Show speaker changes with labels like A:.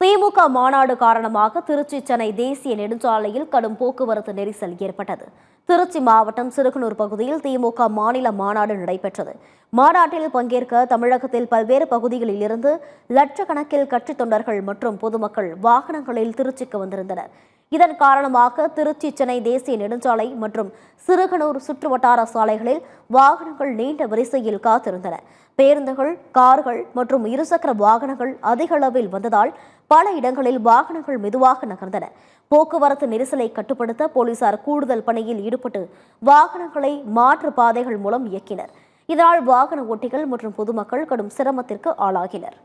A: திமுக மாநாடு காரணமாக திருச்சி சென்னை தேசிய நெடுஞ்சாலையில் கடும் போக்குவரத்து நெரிசல் ஏற்பட்டது. திருச்சி மாவட்டம் சிறுகனூர் பகுதியில் திமுக மாநில மாநாடு நடைபெற்றது. மாநாட்டில் பங்கேற்க தமிழகத்தில் பல்வேறு பகுதிகளில் இருந்து லட்சக்கணக்கில் கட்சித் தொண்டர்கள் மற்றும் பொதுமக்கள் வாகனங்களில் திருச்சிக்கு வந்திருந்தனர். இதன் காரணமாக திருச்சி சென்னை தேசிய நெடுஞ்சாலை மற்றும் சிறுகனூர் சுற்றுவட்டார சாலைகளில் வாகனங்கள் நீண்ட வரிசையில் காத்திருந்தன. பேருந்துகள், கார்கள் மற்றும் இருசக்கர வாகனங்கள் அதிக அளவில் வந்ததால் பல இடங்களில் வாகனங்கள் மெதுவாக நகர்ந்தன. போக்குவரத்து நெரிசலை கட்டுப்படுத்த போலீசார் கூடுதல் பணியில் ஈடுபட்டு வாகனங்களை மாற்று பாதைகள் மூலம் இயக்கினர். இதனால் வாகன ஓட்டிகள் மற்றும் பொதுமக்கள் கடும் சிரமத்திற்கு ஆளாகினர்.